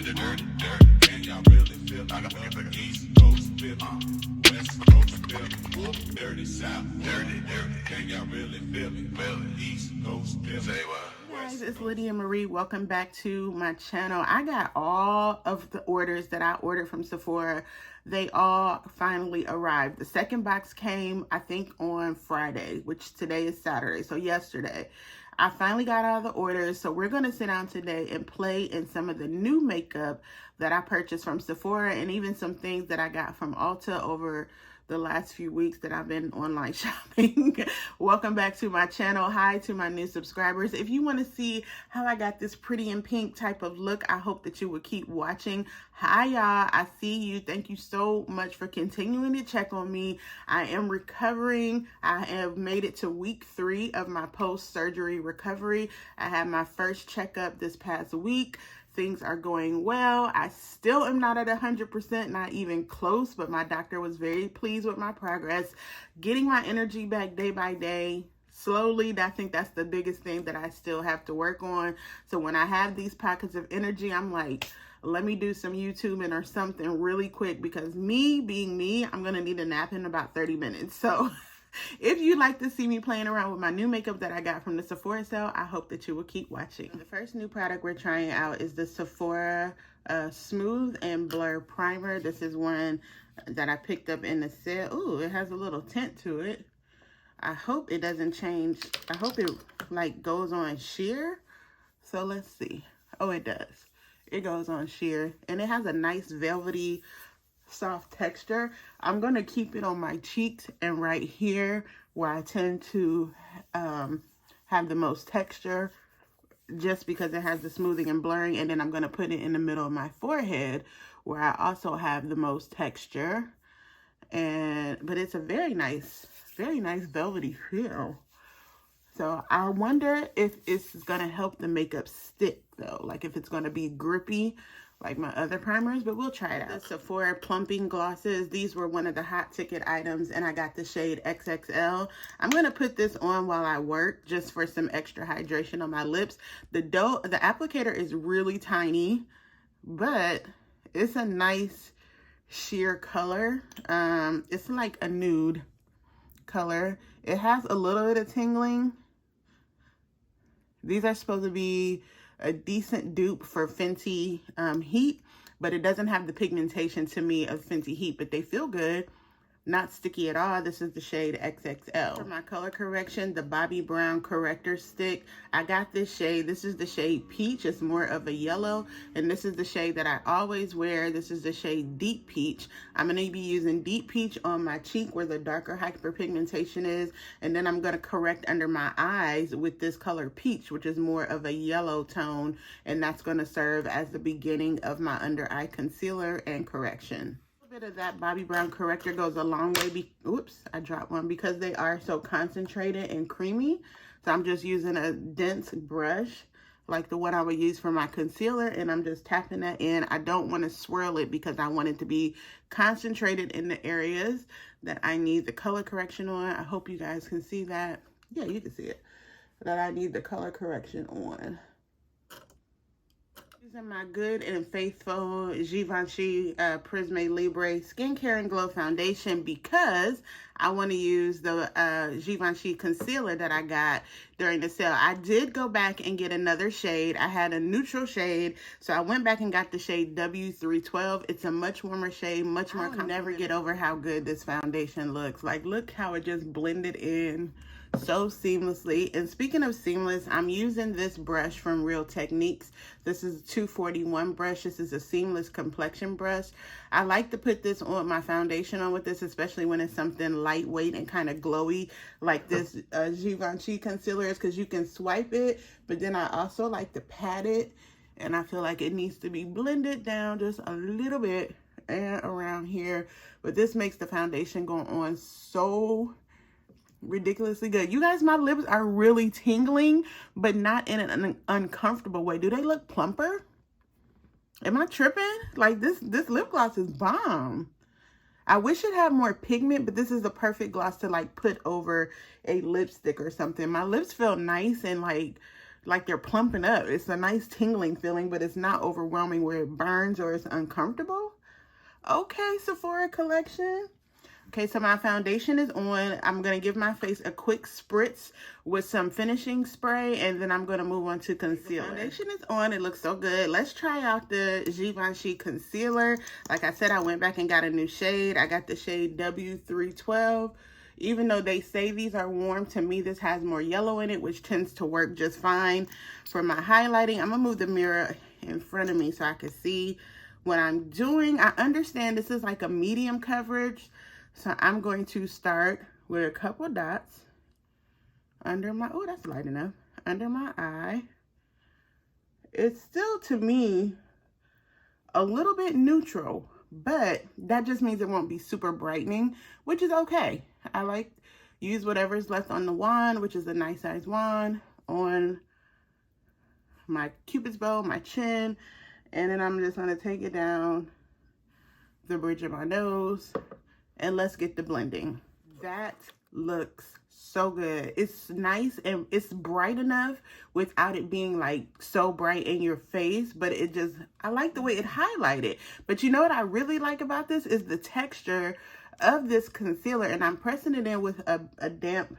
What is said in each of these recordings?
dirty, dirty, dirty. Can y'all really feel it? I got the East Coast feel it, West Coast feel it, dirty South, dirty, dirty. Can y'all really feel it? Feel it, East Coast feel it. Say what? Guys, it's Lydia Marie. Welcome back to my channel. I got all of the orders that I ordered from Sephora. They all finally arrived. The second box came, I think, on Friday, which today is Saturday, so yesterday. I finally got all the orders, so we're going to sit down today and play in some of the new makeup that I purchased from Sephora and even some things that I got from Ulta over the last few weeks that I've been online shopping. Welcome back to my channel. Hi to my new subscribers. If you want to see how I got this pretty and pink type of look, I hope that you will keep watching. Hi y'all, I see you. Thank you so much for continuing to check on me. I am recovering. I have made it to week 3 of my post-surgery recovery. I had my first checkup this past week. Things are going well. I still am not at 100%, not even close, but my doctor was very pleased with my progress. Getting my energy back day by day, slowly. I think that's the biggest thing that I still have to work on. So when I have these pockets of energy, I'm like, let me do some YouTubing or something really quick, because me being me, I'm going to need a nap in about 30 minutes. So if you'd like to see me playing around with my new makeup that I got from the Sephora Sale, I hope that you will keep watching. The first new product we're trying out is the Sephora Smooth and Blur Primer. This is one that I picked up in the sale. Ooh, it has a little tint to it. I hope it doesn't change. I hope it like goes on sheer. So let's see. Oh, it does. It goes on sheer, and it has a nice velvety soft texture. I'm going to keep it on my cheeks and right here where I tend to have the most texture, just because it has the smoothing and blurring. And then I'm going to put it in the middle of my forehead where I also have the most texture. But it's a very nice velvety feel. So I wonder if it's going to help the makeup stick though, like if it's going to be grippy like my other primers, but we'll try it out. The Sephora plumping glosses. These were one of the hot ticket items, and I got the shade XXL. I'm going to put this on while I work just for some extra hydration on my lips. The applicator is really tiny, but it's a nice sheer color. It's like a nude color. It has a little bit of tingling. These are supposed to be a decent dupe for Fenty Heat, but it doesn't have the pigmentation to me of Fenty Heat, but they feel good. Not sticky at all. This is the shade XXL. For my color correction, the Bobbi Brown corrector stick. I got this shade. This is the shade Peach. It's more of a yellow, and this is the shade that I always wear. This is the shade Deep Peach. I'm going to be using Deep Peach on my cheek where the darker hyperpigmentation is, and then I'm going to correct under my eyes with this color Peach, which is more of a yellow tone, and that's going to serve as the beginning of my under eye concealer and correction. Bit of that Bobbi Brown corrector goes a long way. Oops, I dropped one, because they are so concentrated and creamy. So I'm just using a dense brush like the one I would use for my concealer, and I'm just tapping that in. I don't want to swirl it because I want it to be concentrated in the areas that I need the color correction on. I hope you guys can see that. Yeah, you can see it. That I need the color correction on. Using my good and faithful Givenchy Prisme Libre Skincare and Glow Foundation, because I want to use the Givenchy concealer that I got during the sale. I did go back and get another shade. I had a neutral shade, so I went back and got the shade W312. It's a much warmer shade, much more comfortable. I'll never get over how good this foundation looks. Like, look how it just blended in so seamlessly. And speaking of seamless, I'm using this brush from Real Techniques. This is a 241 brush. This is a seamless complexion brush. I like to put this on my foundation on with this, especially when it's something lightweight and kind of glowy like this Givenchy concealer is, because you can swipe it, but then I also like to pat it, and I feel like it needs to be blended down just a little bit and around here. But this makes the foundation go on so ridiculously good. You guys, my lips are really tingling, but not in an uncomfortable way. Do they look plumper? Am I tripping? Like, this lip gloss is bomb. I wish it had more pigment, but this is the perfect gloss to like put over a lipstick or something. My lips feel nice and like like they're plumping up. It's a nice tingling feeling, but it's not overwhelming where it burns or it's uncomfortable. Okay, Sephora collection. Okay, so my foundation is on. I'm going to give my face a quick spritz with some finishing spray, and then I'm going to move on to concealer. The foundation is on. It looks so good. Let's try out the Givenchy concealer. Like I said, I went back and got a new shade. I got the shade W312. Even though they say these are warm, to me this has more yellow in it, which tends to work just fine for my highlighting. I'm going to move the mirror in front of me so I can see what I'm doing. I understand this is like a medium coverage. So I'm going to start with a couple dots under my, oh, that's light enough, under my eye. It's still, to me, a little bit neutral, but that just means it won't be super brightening, which is okay. I like, use whatever's left on the wand, which is a nice size wand, on my Cupid's bow, my chin, and then I'm just going to take it down the bridge of my nose. And let's get the blending. That looks so good. It's nice and it's bright enough without it being like so bright in your face, but it just, I like the way it highlighted. But you know what I really like about this is the texture of this concealer, and I'm pressing it in with a damp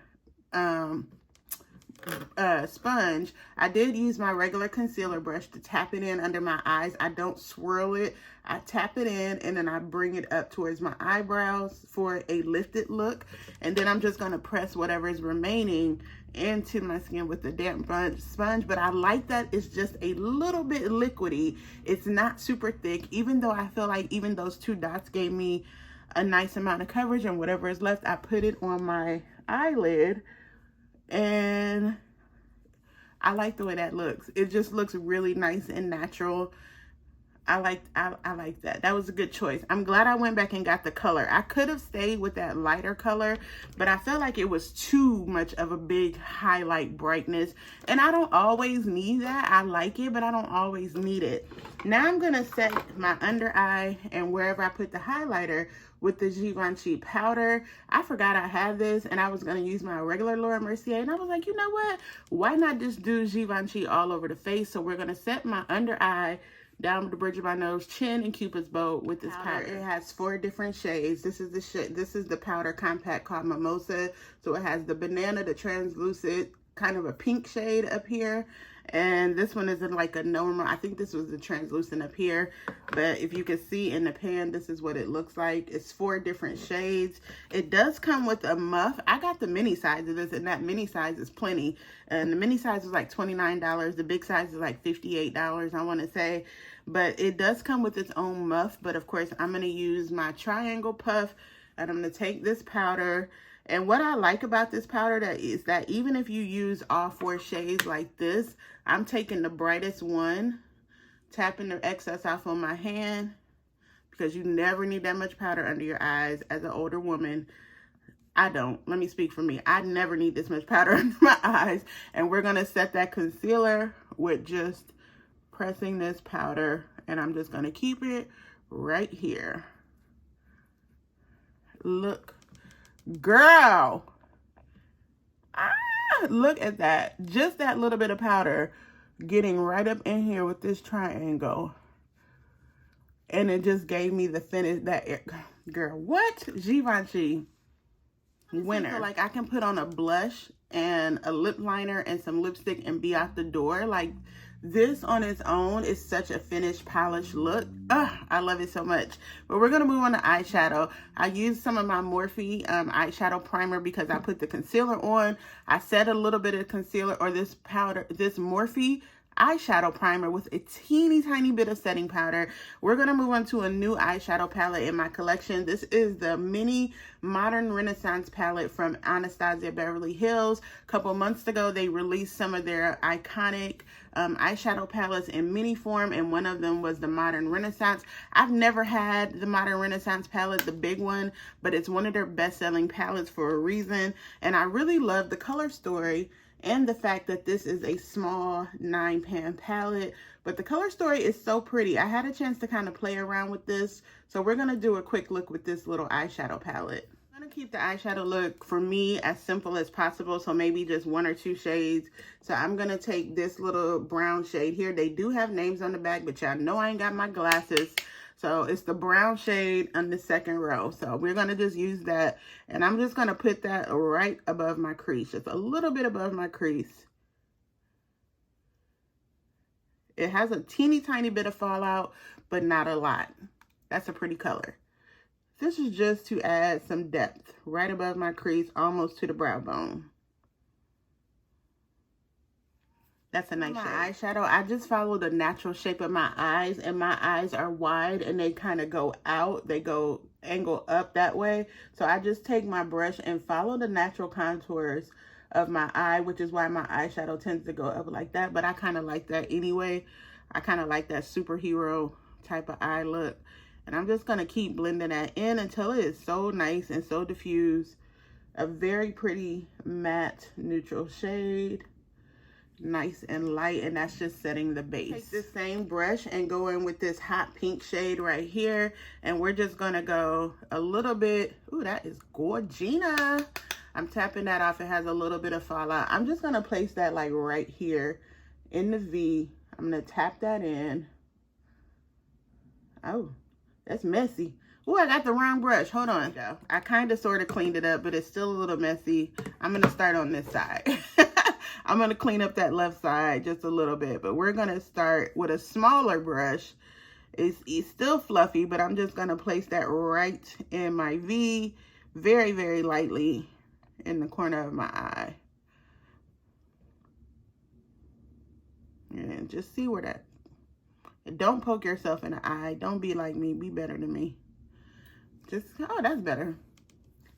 sponge. I did use my regular concealer brush to tap it in under my eyes. I don't swirl it. I tap it in and then I bring it up towards my eyebrows for a lifted look. And then I'm just going to press whatever is remaining into my skin with the damp sponge. But I like that it's just a little bit liquidy. It's not super thick, even though I feel like even those two dots gave me a nice amount of coverage, and whatever is left, I put it on my eyelid. And I like the way that looks. It just looks really nice and natural. I like that. That was a good choice. I'm glad I went back and got the color. I could have stayed with that lighter color, but I felt like it was too much of a big highlight brightness. And I don't always need that. I like it, but I don't always need it. Now I'm going to set my under eye and wherever I put the highlighter with the Givenchy powder. I forgot I had this, and I was going to use my regular Laura Mercier, and I was like, you know what? Why not just do Givenchy all over the face? So we're going to set my under eye down the bridge of my nose, chin, and Cupid's bow with this powder. It has 4 different shades. This is the powder compact called Mimosa. So it has the banana, the translucent, kind of a pink shade up here. And this one is in like a normal, I think this was the translucent up here. But if you can see in the pan, this is what it looks like. It's 4 different shades. It does come with a muff. I got the mini size of this, and that mini size is plenty. And the mini size was like $29. The big size is like $58, I want to say. But it does come with its own muff. But of course, I'm going to use my triangle puff, and I'm going to take this powder. And what I like about this powder is that even if you use all 4 shades like this, I'm taking the brightest one, tapping the excess off on my hand, because you never need that much powder under your eyes as an older woman. I don't. Let me speak for me. I never need this much powder under my eyes. And we're going to set that concealer with just pressing this powder, and I'm just going to keep it right here. Look. Girl, look at that. Just that little bit of powder getting right up in here with this triangle. And it just gave me the finish. That, girl, what? Givenchy winner. I feel like I can put on a blush and a lip liner and some lipstick and be out the door. Like, this on its own is such a finished, polished look. I love it so much. But we're going to move on to eyeshadow. I used some of my Morphe eyeshadow primer because I put the concealer on. I set a little bit of concealer, or this powder, this Morphe eyeshadow primer with a teeny tiny bit of setting powder. We're going to move on to a new eyeshadow palette in my collection. This is the mini Modern Renaissance palette from Anastasia Beverly Hills. A couple months ago, they released some of their iconic eyeshadow palettes in mini form, and one of them was the Modern Renaissance. I've never had the Modern Renaissance palette, the big one, but it's one of their best-selling palettes for a reason, and I really love the color story and the fact that this is a small 9-pan palette. But the color story is so pretty. I had a chance to kind of play around with this, so we're going to do a quick look with this little eyeshadow palette. I'm gonna keep the eyeshadow look for me as simple as possible, so maybe just 1 or 2 shades. So I'm gonna take this little brown shade here. They do have names on the back, but y'all know I ain't got my glasses. So it's the brown shade on the second row. So we're gonna just use that, and I'm just gonna put that right above my crease, just a little bit above my crease. It has a teeny tiny bit of fallout, but not a lot. That's a pretty color. This is just to add some depth right above my crease, almost to the brow bone. That's a nice shade. My eyeshadow, I just follow the natural shape of my eyes, and my eyes are wide and they kind of go out. They go angle up that way. So I just take my brush and follow the natural contours of my eye, which is why my eyeshadow tends to go up like that. But I kind of like that anyway. I kind of like that superhero type of eye look. And I'm just going to keep blending that in until it is so nice and so diffused. A very pretty matte neutral shade. Nice and light, and that's just setting the base. Take this same brush and go in with this hot pink shade right here. And we're just going to go a little bit. Ooh, that is gorgina. I'm tapping that off. It has a little bit of fallout. I'm just going to place that like right here in the V. I'm going to tap that in. Oh. That's messy. Oh, I got the wrong brush. Hold on. I kind of sort of cleaned it up, but it's still a little messy. I'm going to start on this side. I'm going to clean up that left side just a little bit, but we're going to start with a smaller brush. It's still fluffy, but I'm just going to place that right in my V, very, very lightly in the corner of my eye. And just see where that. Don't poke yourself in the eye. Don't be like me. Be better than me. Just, oh, that's better.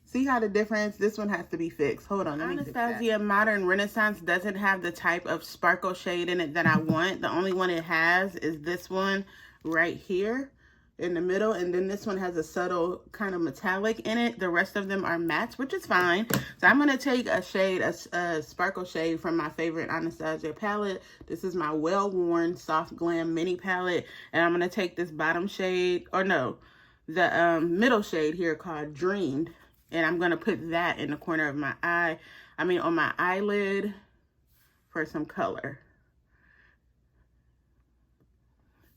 See how the difference? This one has to be fixed. Hold on. Anastasia Modern Renaissance doesn't have the type of sparkle shade in it that I want. The only one it has is this one right here in the middle. And then this one has a subtle kind of metallic in it. The rest of them are mattes, which is fine. So I'm going to take a shade, a sparkle shade from my favorite Anastasia palette. This is my well-worn Soft Glam mini palette. And I'm going to take this bottom shade, or no, the middle shade here called Dreamed. And I'm going to put that in the corner of my eye. I mean, on my eyelid for some color.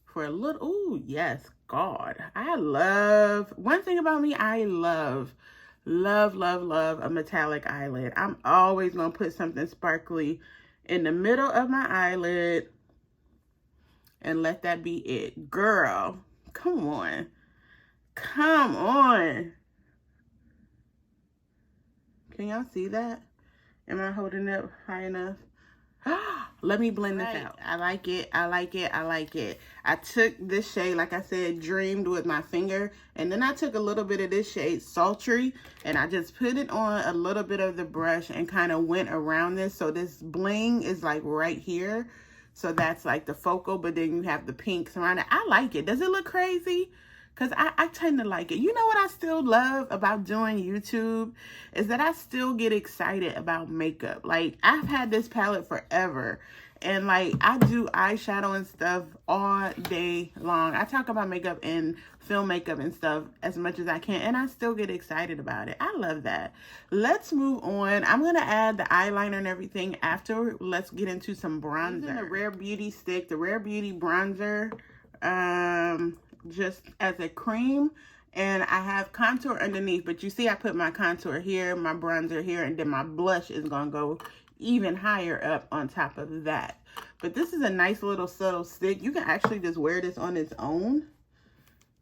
For a little, ooh, yes, God. I love, one thing about me, I love a metallic eyelid. I'm always going to put something sparkly in the middle of my eyelid and let that be it. Girl, come on. Come on. Can y'all see that? Am I holding it high enough? Let me blend this out. I like it. I like it. I like it. I took this shade, like I said, Dreamed, with my finger. And then I took a little bit of this shade, Sultry. And I just put it on a little bit of the brush and kind of went around this. So this bling is like right here. So that's like the focal. But then you have the pinks around it. I like it. Does it look crazy? Because I tend to like it. You know what I still love about doing YouTube is that I still get excited about makeup. Like, I've had this palette forever. And, like, I do eyeshadow and stuff all day long. I talk about makeup and film makeup and stuff as much as I can. And I still get excited about it. I love that. Let's move on. I'm going to add the eyeliner and everything after. Let's get into some bronzer. Using the Rare Beauty stick, the Rare Beauty bronzer. Just as a cream, and I have contour underneath, but you see I put my contour here, my bronzer here, and then my blush is gonna go even higher up on top of that. But this is a nice little subtle stick. You can actually just wear this on its own,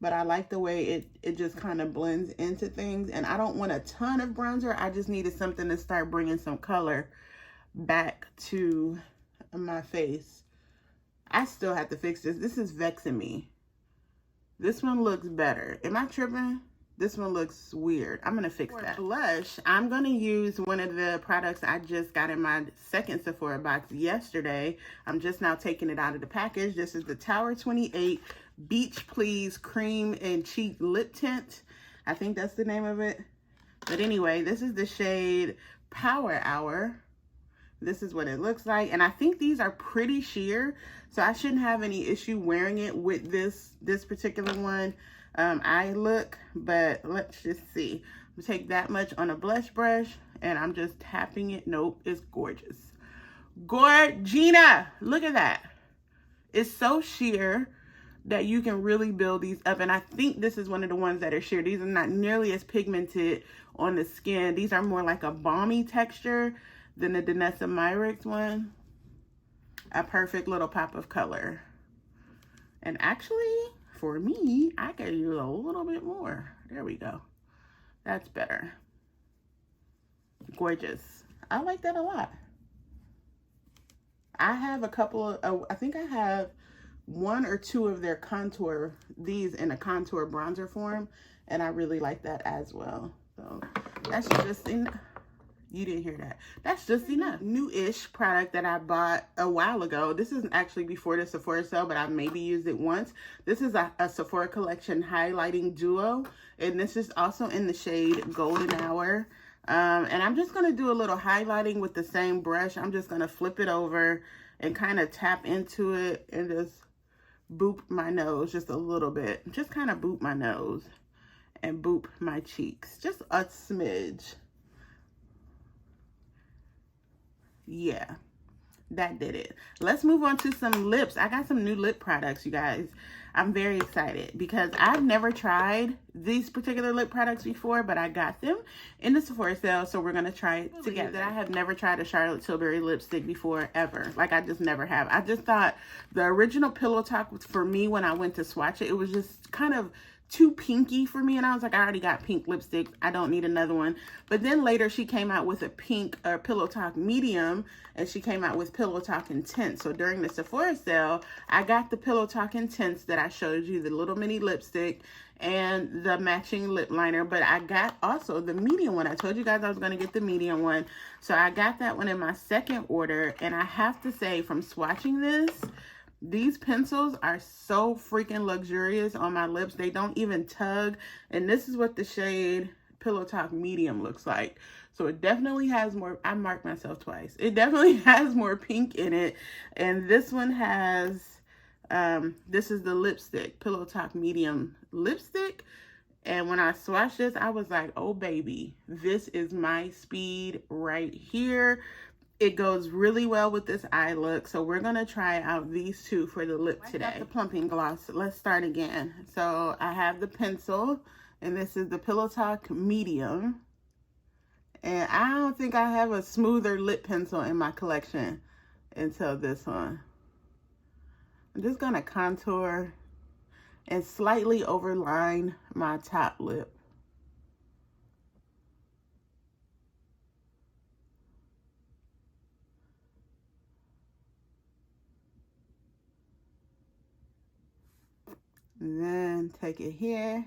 but I like the way it just kind of blends into things. And I don't want a ton of bronzer. I just needed something to start bringing some color back to my face. I still have to fix this. This is vexing me. This one looks better. Am I tripping? This one looks weird. I'm going to fix that. Blush, I'm going to use one of the products I just got in my second Sephora box yesterday. I'm just now taking it out of the package. This is the Tower 28 Beach Please Cream and Cheek Lip Tint. I think that's the name of it. But anyway, this is the shade Power Hour. This is what it looks like. And I think these are pretty sheer, so I shouldn't have any issue wearing it with this particular one eye look. But let's just see. take that much on a blush brush, and I'm just tapping it. Nope, it's gorgeous. Gorgina, look at that. It's so sheer that you can really build these up. And I think this is one of the ones that are sheer. These are not nearly as pigmented on the skin. These are more like a balmy texture than the Danessa Myricks one. A perfect little pop of color. And actually, for me, I could use a little bit more. There we go. That's better. Gorgeous. I like that a lot. I have a couple of, I think I have 1 or 2 of their contour, these in a contour bronzer form, and I really like that as well. So that's just enough. You didn't hear that. That's just enough. New-ish product that I bought a while ago. This is actually before the Sephora sale, but I maybe used it once. This is a Sephora Collection Highlighting Duo, and this is also in the shade Golden Hour. And I'm just going to do a little highlighting with the same brush. I'm just going to flip it over and kind of tap into it and just boop my nose just a little bit. Just kind of boop my nose and boop my cheeks. Just a smidge. Yeah, that did it. Let's move on to some lips. I got some new lip products, you guys. I'm very excited because I've never tried these particular lip products before, but I got them in the Sephora sale, so we're going to try it together. I have never tried a Charlotte Tilbury lipstick before, ever. Like, I just never have. I just thought the original Pillow Talk was, for me, when I went to swatch it, it was just kind of too pinky for me, and I was like, I already got pink lipstick, I don't need another one. But then later she came out with a pink Pillow Talk medium, and she came out with Pillow Talk Intense. So during the Sephora sale, I got the Pillow Talk Intense that I showed you, the little mini lipstick and the matching lip liner, but I got also the medium one. I told you guys I was going to get the medium one, so I got that one in my second order. And I have to say, from swatching this, these pencils are so freaking luxurious on my lips. They don't even tug. And this is what the shade Pillow Talk Medium looks like. So it definitely has more, I marked myself twice. It definitely has more pink in it. And this one has, this is the lipstick, Pillow Talk Medium lipstick. And when I swatched this, I was like, oh baby, this is my speed right here. It goes really well with this eye look. So we're going to try out these two for the lip today. I got the plumping gloss. Let's start again. So I have the pencil, and this is the Pillow Talk Medium. And I don't think I have a smoother lip pencil in my collection until this one. I'm just going to contour and slightly overline my top lip. And then take it here,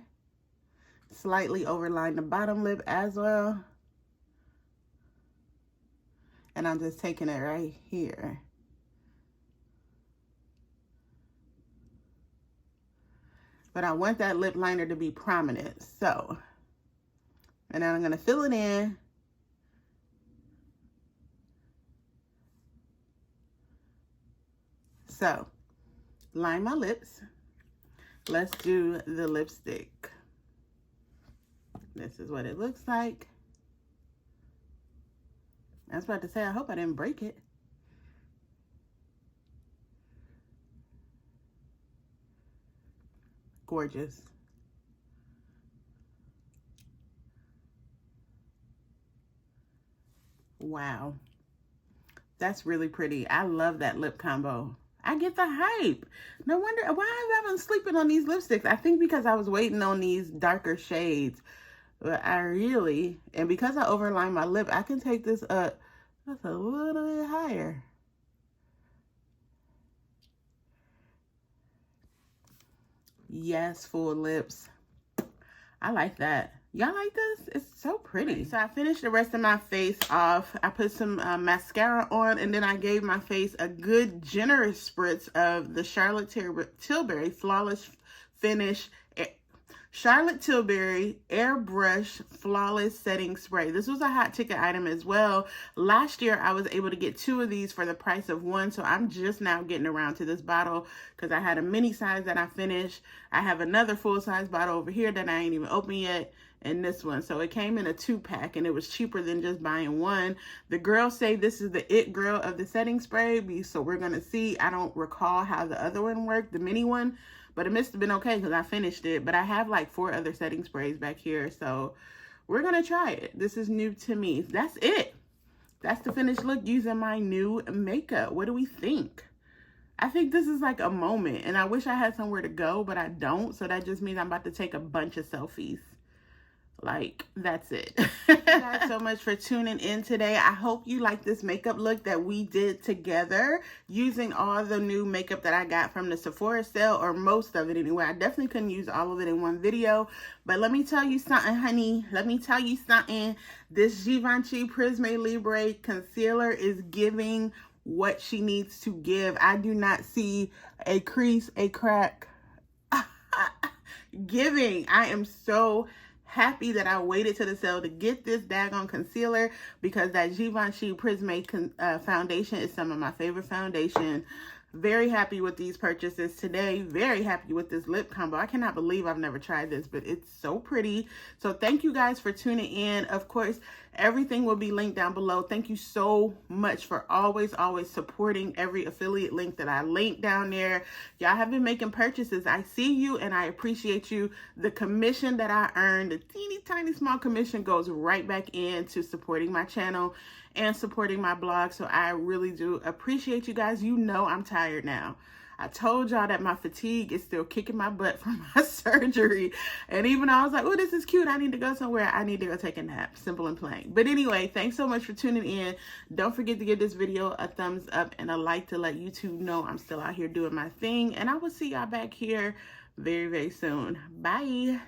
slightly overline the bottom lip as well. And I'm just taking it right here. But I want that lip liner to be prominent, so. And then I'm gonna fill it in. So, line my lips. Let's do the lipstick. This is what it looks like. I was about to say, I hope I didn't break it. Gorgeous. Wow. That's really pretty. I love that lip combo. I get the hype. No wonder why have I been sleeping on these lipsticks. I think because I was waiting on these darker shades. But I really, and because I overlined my lip, I can take this up just a little bit higher. Yes, full lips. I like that. Y'all like this? It's so pretty. So I finished the rest of my face off. I put some mascara on, and then I gave my face a good generous spritz of the Charlotte Tilbury Flawless Finish Charlotte Tilbury Airbrush Flawless Setting Spray. This was a hot ticket item as well. Last year, I was able to get 2 of these for the price of 1. So I'm just now getting around to this bottle because I had a mini size that I finished. I have another full size bottle over here that I ain't even opened yet. and this one. So it came in a 2-pack and it was cheaper than just buying one. The girls say this is the it girl of the setting spray, so we're gonna see. I don't recall how the other one worked, the mini one, but it must have been okay because I finished it. But I have like 4 other setting sprays back here, so we're gonna try it. This is new to me. That's it. That's the finished look using my new makeup. What do we think? I think this is like a moment, and I wish I had somewhere to go, but I don't. So that just means I'm about to take a bunch of selfies. Like, that's it. Thank you guys so much for tuning in today. I hope you like this makeup look that we did together using all the new makeup that I got from the Sephora sale, or most of it anyway. I definitely couldn't use all of it in one video, but let me tell you something, honey. Let me tell you something. This Givenchy Prisme Libre concealer is giving what she needs to give. I do not see a crease, a crack. Giving. I am so happy that I waited to the sale to get this daggone concealer, because that Givenchy Prisme foundation is some of my favorite foundation. Very happy with these purchases today. Very happy with this lip combo. I cannot believe I've never tried this, but it's so pretty. So thank you guys for tuning in. Of course, everything will be linked down below. Thank you so much for always supporting every affiliate link that I link down there. Y'all have been making purchases. I see you and I appreciate you. The commission that I earned, the teeny tiny small commission, goes right back into supporting my channel and supporting my blog. So I really do appreciate you guys. You know I'm tired now. I told y'all that my fatigue is still kicking my butt from my surgery. And even though I was like, oh, this is cute, I need to go somewhere, I need to go take a nap. Simple and plain. But anyway, thanks so much for tuning in. Don't forget to give this video a thumbs up and a like to let YouTube know I'm still out here doing my thing. And I will see y'all back here very, very soon. Bye.